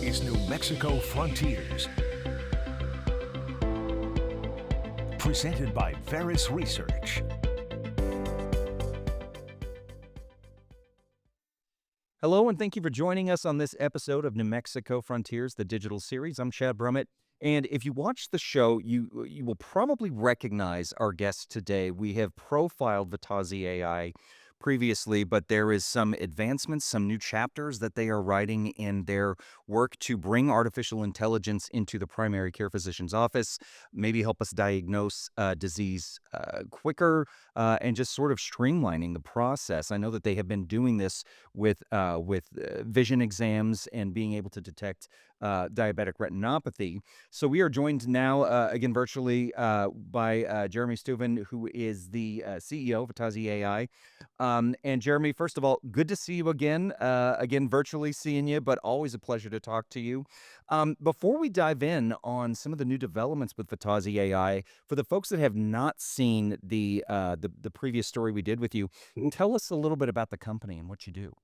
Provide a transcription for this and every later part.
is New Mexico Frontiers, presented by Veris Research. Hello, and thank you for joining us on this episode of New Mexico Frontiers, the digital series. I'm Chad Brummett, and if you watch the show, you will probably recognize our guest today. We have profiled Vitazi AI previously, but there is some advancements, some new chapters that they are writing in their work to bring artificial intelligence into the primary care physician's office, maybe help us diagnose disease quicker, and just sort of streamlining the process. I know that they have been doing this with vision exams and being able to detect diabetic retinopathy. So we are joined now again virtually by Jeremy Stueven, who is the CEO of Vazi AI. And Jeremy, first of all, good to see you again. Again, virtually seeing you, but always a pleasure to talk to you. Before we dive in on some of the new developments with Vitazi AI, for the folks that have not seen the previous story we did with you, tell us a little bit about the company and what you do.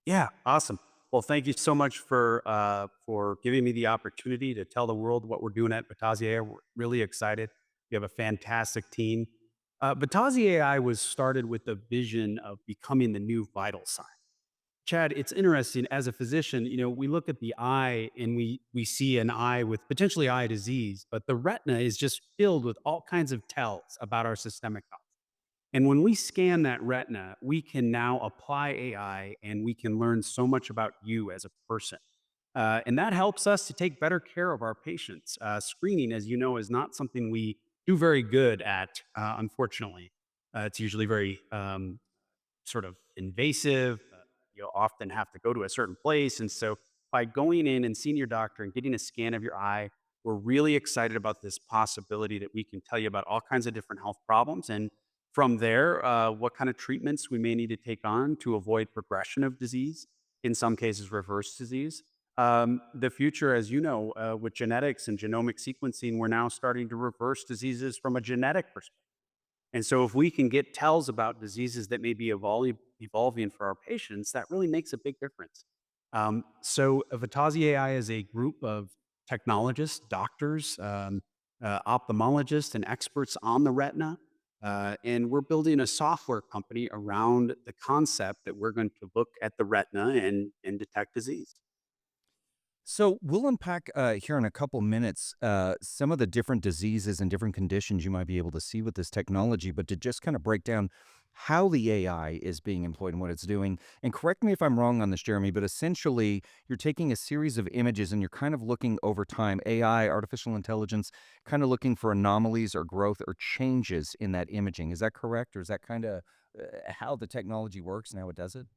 Yeah, awesome. Well, thank you so much for giving me the opportunity to tell the world what we're doing at Vitazi AI. We're really excited. We have a fantastic team. Vitazi AI was started with the vision of becoming the new vital sign. Chad, it's interesting as a physician, we look at the eye and we see an eye with potentially eye disease, but the retina is just filled with all kinds of tells about our systemic health. And when we scan that retina, we can now apply AI and we can learn so much about you as a person. And that helps us to take better care of our patients. Screening, as you know, is not something we do very good at, unfortunately. It's usually very sort of invasive. You'll often have to go to a certain place. And so by going in and seeing your doctor and getting a scan of your eye, we're really excited about this possibility that we can tell you about all kinds of different health problems. And from there, what kind of treatments we may need to take on to avoid progression of disease, in some cases, reverse disease. The future, as you know, with genetics and genomic sequencing, we're now starting to reverse diseases from a genetic perspective. And so if we can get tells about diseases that may be evolving for our patients, that really makes a big difference. So Vitazi AI is a group of technologists, doctors, ophthalmologists, and experts on the retina. And we're building a software company around the concept that we're going to look at the retina and detect disease. So we'll unpack here in a couple minutes some of the different diseases and different conditions you might be able to see with this technology, but to just kind of break down how the AI is being employed and what it's doing. And correct me if I'm wrong on this, Jeremy, but essentially you're taking a series of images and you're kind of looking over time, AI, artificial intelligence, kind of looking for anomalies or growth or changes in that imaging. Is that correct? Or is that kind of how the technology works and how it does it?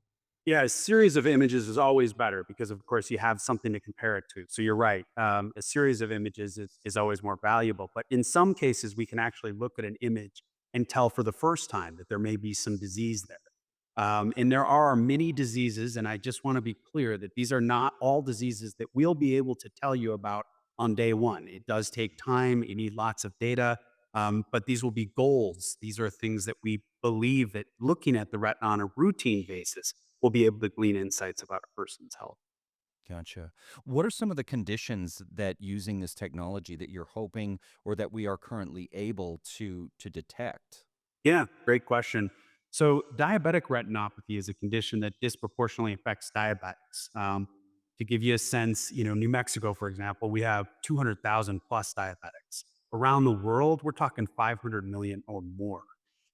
Yeah, a series of images is always better because, of course, you have something to compare it to. So you're right. A series of images is always more valuable. But in some cases, we can actually look at an image and tell for the first time that there may be some disease there. And there are many diseases, and I just want to be clear that these are not all diseases that we'll be able to tell you about on day one. It does take time, you need lots of data, but these will be goals. These are things that we believe that looking at the retina on a routine basis will be able to glean insights about a person's health. Gotcha. What are some of the conditions that using this technology that you're hoping or that we are currently able to detect? Yeah, great question. So, diabetic retinopathy is a condition that disproportionately affects diabetics. To give you a sense, New Mexico, for example, we have 200,000 plus diabetics. Around the world, we're talking 500 million or more.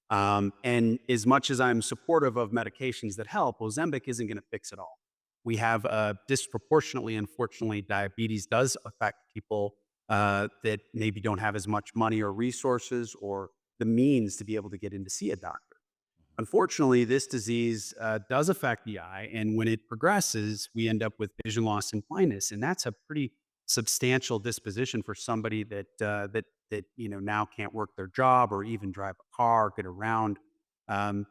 And as much as I'm supportive of medications that help, Ozempic isn't going to fix it all. We have disproportionately, unfortunately, diabetes does affect people that maybe don't have as much money or resources or the means to be able to get in to see a doctor. Unfortunately, this disease does affect the eye, and when it progresses, we end up with vision loss and blindness, and that's a pretty substantial disposition for somebody that now can't work their job or even drive a car, get around. About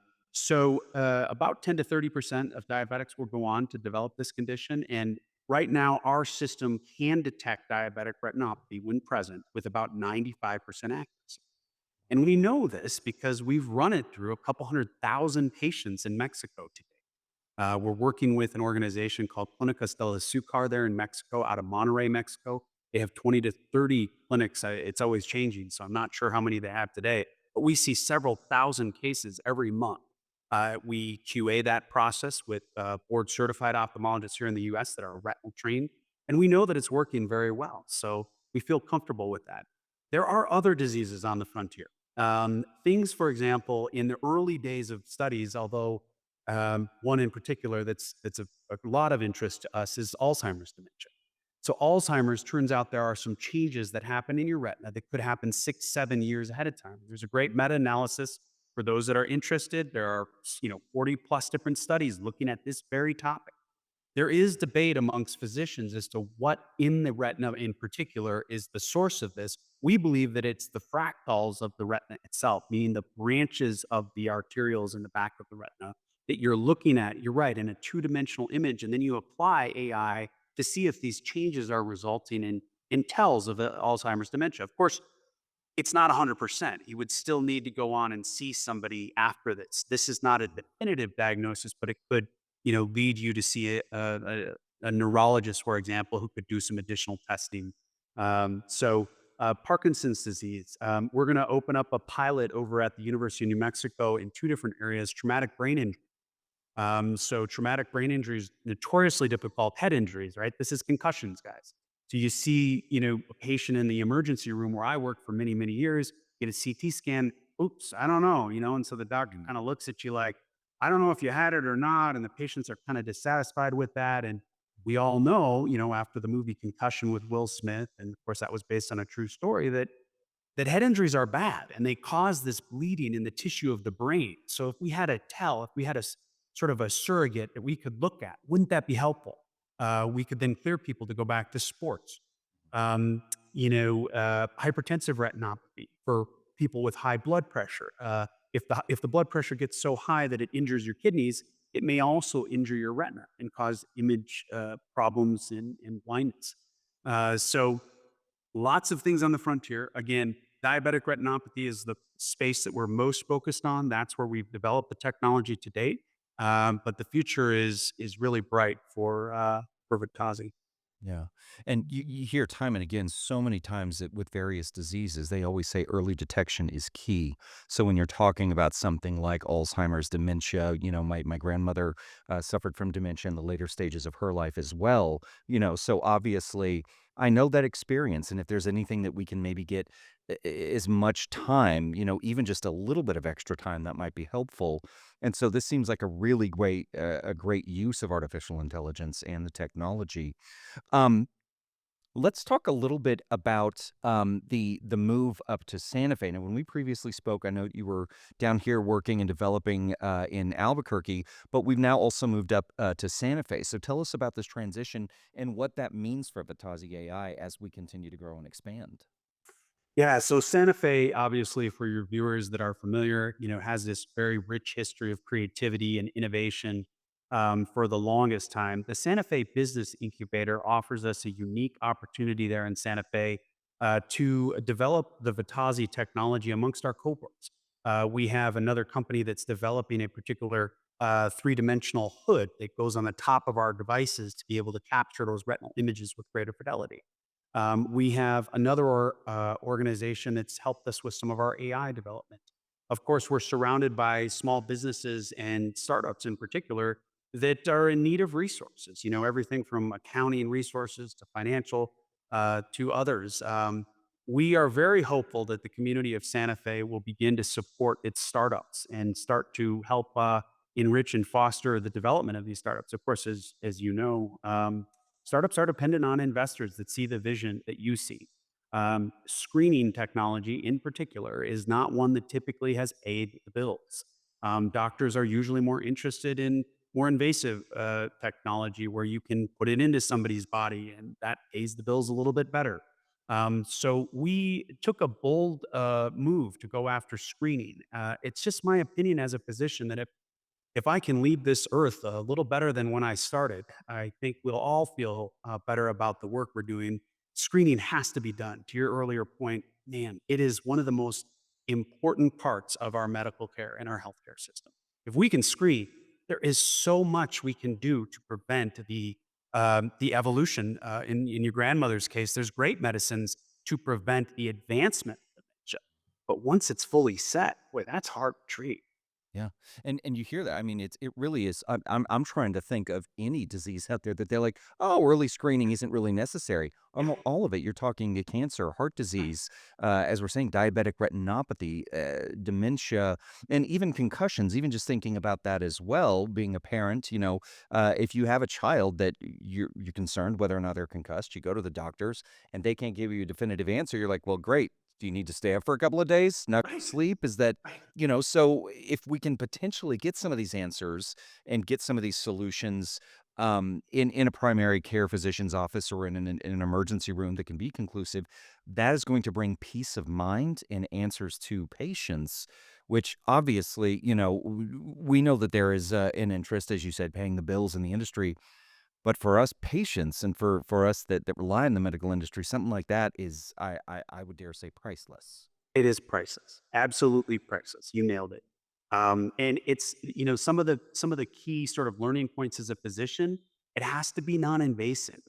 10 to 30% of diabetics will go on to develop this condition, and right now, our system can detect diabetic retinopathy when present with about 95% accuracy. And we know this because we've run it through a couple 100,000 patients in Mexico today. We're working with an organization called Clínicas del Azúcar there in Mexico, out of Monterrey, Mexico. They have 20 to 30 clinics. It's always changing, so I'm not sure how many they have today, but we see several thousand cases every month. We QA that process with board certified ophthalmologists here in the US that are retinal trained, and we know that it's working very well. So we feel comfortable with that. There are other diseases on the frontier. Things, for example, in the early days of studies, although one in particular that's a lot of interest to us is Alzheimer's dementia. So Alzheimer's, turns out there are some changes that happen in your retina that could happen 6, 7 years ahead of time. There's a great meta-analysis for those that are interested. There are 40 plus different studies looking at this very topic. There is debate amongst physicians as to what in the retina in particular is the source of this. We believe that it's the fractals of the retina itself, meaning the branches of the arterioles in the back of the retina that you're looking at, you're right, in a two-dimensional image, and then you apply AI to see if these changes are resulting in tells of Alzheimer's dementia. Of course, it's not 100%. You would still need to go on and see somebody after this. This is not a definitive diagnosis, but it could, lead you to see a neurologist, for example, who could do some additional testing. Parkinson's disease. We're going to open up a pilot over at the University of New Mexico in two different areas: traumatic brain injury. So traumatic brain injuries, notoriously difficult head injuries, right? This is concussions, guys. So you see, a patient in the emergency room where I worked for many, many years, get a CT scan. Oops, I don't know, and so the doctor kind of looks at you like, I don't know if you had it or not. And the patients are kind of dissatisfied with that. And we all know, after the movie Concussion with Will Smith, and of course that was based on a true story, that head injuries are bad and they cause this bleeding in the tissue of the brain. So if we had if we had sort of a surrogate that we could look at, wouldn't that be helpful? We could then clear people to go back to sports. Hypertensive retinopathy for people with high blood pressure. If the blood pressure gets so high that it injures your kidneys, it may also injure your retina and cause image problems and blindness. So lots of things on the frontier. Again, diabetic retinopathy is the space that we're most focused on. That's where we've developed the technology to date. But the future is really bright for Vitazi. Yeah. And you hear time and again, so many times that with various diseases, they always say early detection is key. So when you're talking about something like Alzheimer's dementia, my grandmother suffered from dementia in the later stages of her life as well. So obviously I know that experience. And if there's anything that we can maybe get as much time, even just a little bit of extra time, that might be helpful. And so this seems like a great use of artificial intelligence and the technology. um, let's talk a little bit about the move up to Santa Fe. Now, when we previously spoke, I know you were down here working and developing in Albuquerque, but we've now also moved up to Santa Fe. So tell us about this transition and what that means for Vitazi AI as we continue to grow and expand. Yeah, so Santa Fe, obviously, for your viewers that are familiar, has this very rich history of creativity and innovation for the longest time. The Santa Fe Business Incubator offers us a unique opportunity there in Santa Fe to develop the Vitazi technology amongst our cohorts. We have another company that's developing a particular three-dimensional hood that goes on the top of our devices to be able to capture those retinal images with greater fidelity. We have another organization that's helped us with some of our AI development. Of course, we're surrounded by small businesses and startups in particular that are in need of resources, everything from accounting resources to financial to others. We are very hopeful that the community of Santa Fe will begin to support its startups and start to help enrich and foster the development of these startups. Of course, as you know, startups are dependent on investors that see the vision that you see. Screening technology, in particular, is not one that typically has paid the bills. Doctors are usually more interested in more invasive technology where you can put it into somebody's body and that pays the bills a little bit better. So we took a bold move to go after screening. It's just my opinion as a physician that if I can leave this earth a little better than when I started, I think we'll all feel better about the work we're doing. Screening has to be done. To your earlier point, man, it is one of the most important parts of our medical care and our healthcare system. If we can screen, there is so much we can do to prevent the evolution. In your grandmother's case, there's great medicines to prevent the advancement of dementia. But once it's fully set, boy, that's hard to treat. Yeah, and you hear that. I mean, it really is. I'm trying to think of any disease out there that they're like, oh, early screening isn't really necessary. All of it. You're talking cancer, heart disease, as we're saying, diabetic retinopathy, dementia, and even concussions. Even just thinking about that as well. Being a parent, if you have a child that you're concerned whether or not they're concussed, you go to the doctors and they can't give you a definitive answer. You're like, well, great. Do you need to stay up for a couple of days? Not Right. sleep? Is that Right. so if we can potentially get some of these answers and get some of these solutions in a primary care physician's office or in an emergency room that can be conclusive, that is going to bring peace of mind and answers to patients, which obviously, we know that there is an interest, as you said, paying the bills in the industry. But for us patients and for us that rely on the medical industry, something like that is, I would dare say, priceless. It is priceless, absolutely priceless. You nailed it. And it's some of the key sort of learning points as a physician. It has to be non-invasive.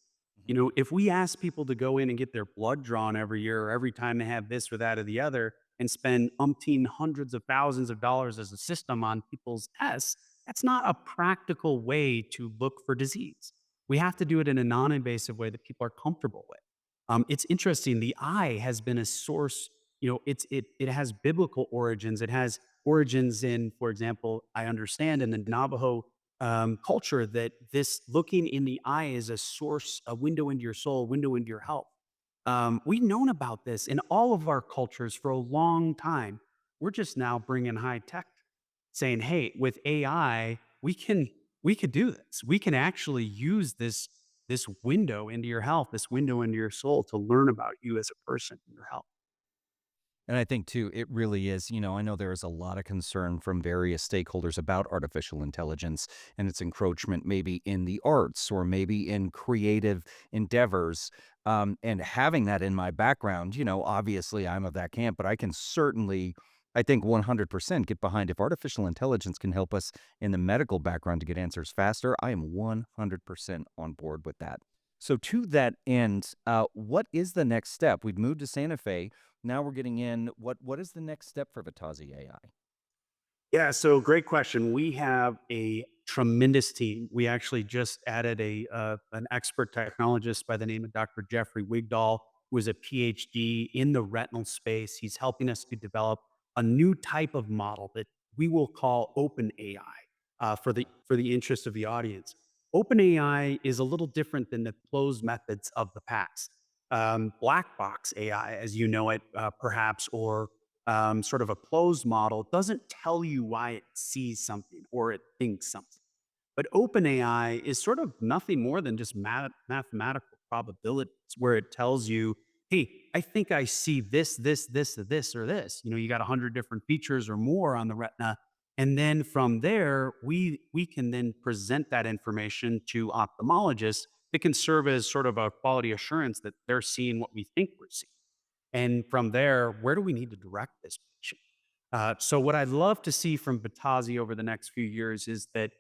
Mhm. If we ask people to go in and get their blood drawn every year or every time they have this or that or the other, and spend umpteen hundreds of thousands of dollars as a system on people's tests, that's not a practical way to look for disease. We have to do it in a non-invasive way that people are comfortable with. It's interesting. The eye has been a source. It has biblical origins. It has origins in, for example, I understand in the Navajo culture that this looking in the eye is a source, a window into your soul, window into your health. We've known about this in all of our cultures for a long time. We're just now bringing high tech, saying, "Hey, with AI, we could do this. We can actually use this window into your health, this window into your soul to learn about you as a person and your health." And I think too, it really is. I know there is a lot of concern from various stakeholders about artificial intelligence and its encroachment, maybe in the arts or maybe in creative endeavors. And having that in my background, obviously I'm of that camp, but I can certainly, I think 100% get behind if artificial intelligence can help us in the medical background to get answers faster. I am 100% on board with that. So, to that end, what is the next step? We've moved to Santa Fe. Now we're getting in. What is the next step for Vitazi AI? Yeah, so great question. We have a tremendous team. We actually just added an expert technologist by the name of Dr. Jeffrey Wigdahl, who is a PhD in the retinal space. He's helping us to develop a new type of model that we will call open AI for the interest of the audience. Open AI is a little different than the closed methods of the past. Black box AI, as you know it, perhaps, or sort of a closed model doesn't tell you why it sees something or it thinks something. But OpenAI is sort of nothing more than just mathematical probabilities where it tells you, hey, I think I see this, or this. You got 100 different features or more on the retina. And then from there, we can then present that information to ophthalmologists that can serve as sort of a quality assurance that they're seeing what we think we're seeing. And from there, where do we need to direct this patient? So, what I'd love to see from Batazi over the next few years is that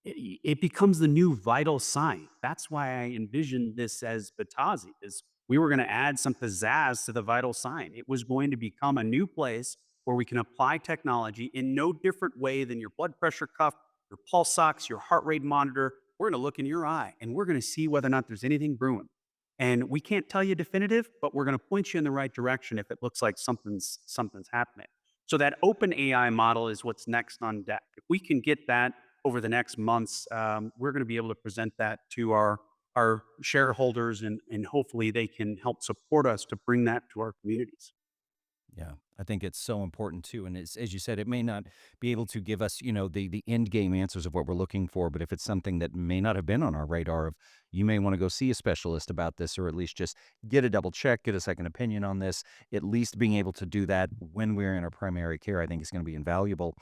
it becomes the new vital sign. That's why I envisioned this as Batazi, is we were going to add some pizzazz to the vital sign. It was going to become a new place where we can apply technology in no different way than your blood pressure cuff, your pulse ox, your heart rate monitor. We're going to look in your eye and we're going to see whether or not there's anything brewing. And we can't tell you definitive, but we're going to point you in the right direction if it looks like something's happening. So that open AI model is what's next on deck. If we can get that over the next months, we're going to be able to present that to our shareholders, and hopefully they can help support us to bring that to our communities. Yeah, I think it's so important too. And as you said, it may not be able to give us, the end game answers of what we're looking for, but if it's something that may not have been on our radar of you may want to go see a specialist about this, or at least just get a double check, get a second opinion on this, at least being able to do that when we're in our primary care, I think is going to be invaluable.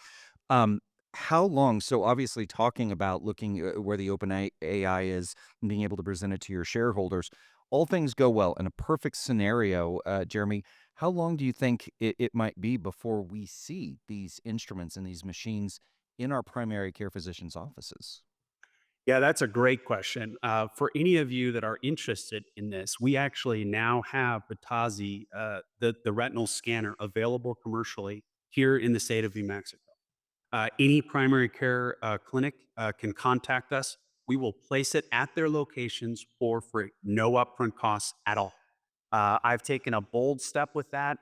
Um, how long? So obviously, talking about looking where the open AI is and being able to present it to your shareholders, all things go well in a perfect scenario. Jeremy, how long do you think it might be before we see these instruments and these machines in our primary care physicians' offices? Yeah, that's a great question. For any of you that are interested in this, we actually now have Vitazi, the retinal scanner, available commercially here in the state of New Mexico. Any primary care clinic can contact us. We will place it at their locations for free, no upfront costs at all. I've taken a bold step with that.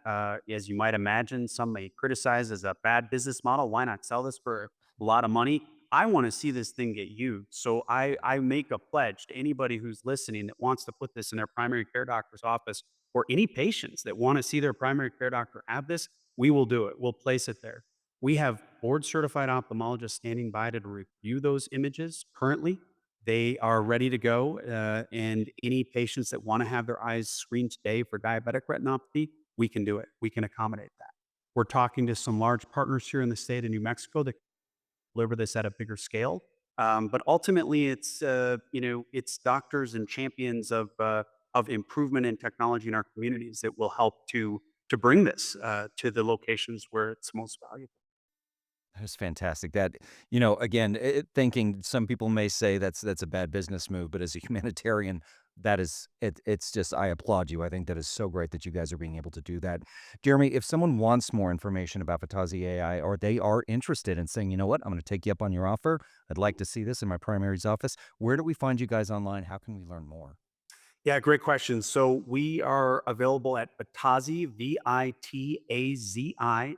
As you might imagine, some may criticize as a bad business model. Why not sell this for a lot of money? I want to see this thing get used. So I make a pledge to anybody who's listening that wants to put this in their primary care doctor's office, or any patients that want to see their primary care doctor have this. We will do it. We'll place it there. We have board certified ophthalmologists standing by to review those images currently. They are ready to go. And any patients that want to have their eyes screened today for diabetic retinopathy, we can do it. We can accommodate that. We're talking to some large partners here in the state of New Mexico that deliver this at a bigger scale. But ultimately, it's doctors and champions of improvement in technology in our communities that will help to bring this to the locations where it's most valuable. That's fantastic. That, again, thinking some people may say that's a bad business move, but as a humanitarian, that is it. It's just I applaud you. I think that is so great that you guys are being able to do that. Jeremy, if someone wants more information about Vitazi AI, or they are interested in saying, you know what, I'm going to take you up on your offer. I'd like to see this in my primary's office. Where do we find you guys online? How can we learn more? Yeah, great question. So we are available at Vitazi, Vitazi.AI.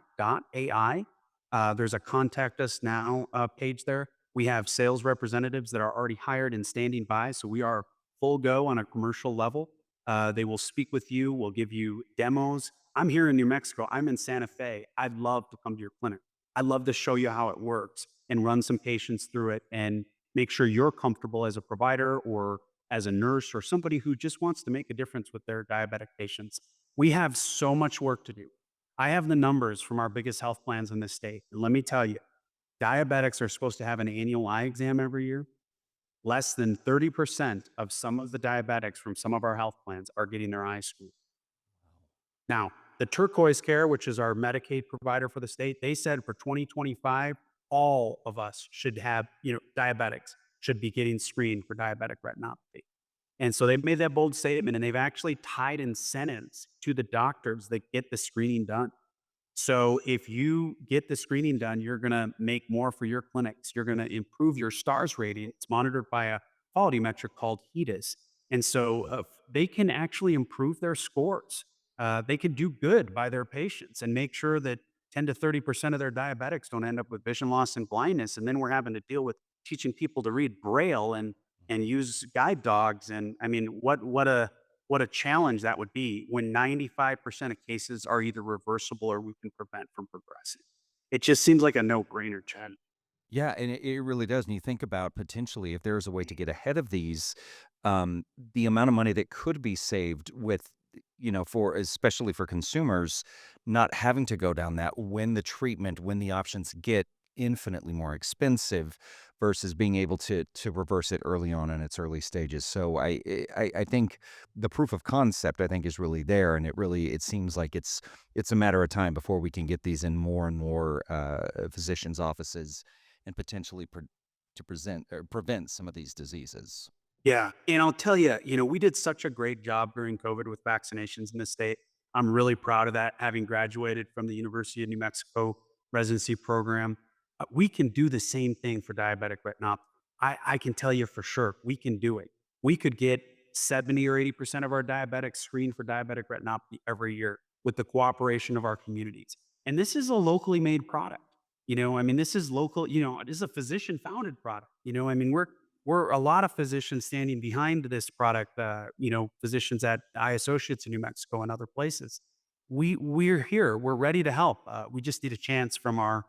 There's a contact us now page there. We have sales representatives that are already hired and standing by. So we are full go on a commercial level. They will speak with you, will give you demos. I'm here in New Mexico. I'm in Santa Fe. I'd love to come to your clinic. I'd love to show you how it works and run some patients through it and make sure you're comfortable as a provider or as a nurse or somebody who just wants to make a difference with their diabetic patients. We have so much work to do. I have the numbers from our biggest health plans in the state. And let me tell you, diabetics are supposed to have an annual eye exam every year. Less than 30% of some of the diabetics from some of our health plans are getting their eyes screened. Now, the Turquoise Care, which is our Medicaid provider for the state, they said for 2025, all of us should have, diabetics should be getting screened for diabetic retinopathy. And so they've made that bold statement, and they've actually tied incentives to the doctors that get the screening done. So if you get the screening done, you're going to make more for your clinics. You're going to improve your stars rating. It's monitored by a quality metric called HEDIS. And so they can actually improve their scores. They can do good by their patients and make sure that 10 to 30% of their diabetics don't end up with vision loss and blindness. And then we're having to deal with teaching people to read Braille and use guide dogs. And I mean, what a challenge that would be when 95% of cases are either reversible or we can prevent from progressing. It just seems like a no-brainer, Chad. Yeah, and it really does. And you think about potentially if there is a way to get ahead of these, the amount of money that could be saved with, for especially for consumers, not having to go down that when the treatment, when the options get infinitely more expensive versus being able to reverse it early on in its early stages. So I think the proof of concept I think is really there, and it seems like it's a matter of time before we can get these in more and more physicians' offices and potentially to present or prevent some of these diseases. Yeah. And I'll tell you, we did such a great job during COVID with vaccinations in the state. I'm really proud of that, having graduated from the University of New Mexico residency program. We can do the same thing for diabetic retinopathy. I can tell you for sure, we can do it. We could get 70 or 80% of our diabetics screened for diabetic retinopathy every year with the cooperation of our communities. And this is a locally made product. I mean, this is local, it is a physician founded product. I mean, we're a lot of physicians standing behind this product, physicians at Eye Associates in New Mexico and other places. We're here. We're ready to help. We just need a chance from our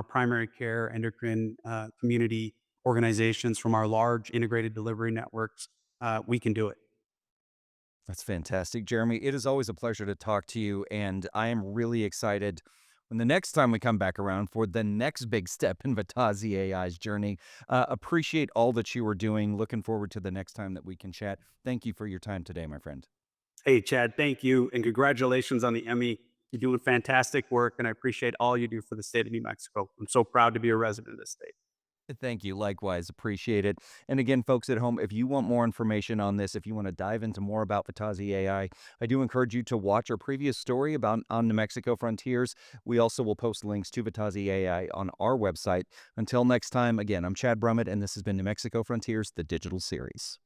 primary care endocrine community organizations, from our large integrated delivery networks. We can do it. That's fantastic, Jeremy. It is always a pleasure to talk to you, and I am really excited when the next time we come back around for the next big step in Vitazi AI's journey. Appreciate all that you are doing. Looking forward to the next time that we can chat. Thank you for your time today, my friend. Hey, Chad, thank you. And congratulations on the Emmy. You're doing fantastic work, and I appreciate all you do for the state of New Mexico. I'm so proud to be a resident of this state. Thank you. Likewise, appreciate it. And again, folks at home, if you want more information on this, if you want to dive into more about Vitazi AI, I do encourage you to watch our previous story about on New Mexico Frontiers. We also will post links to Vitazi AI on our website. Until next time, again, I'm Chad Brummett, and this has been New Mexico Frontiers, the digital series.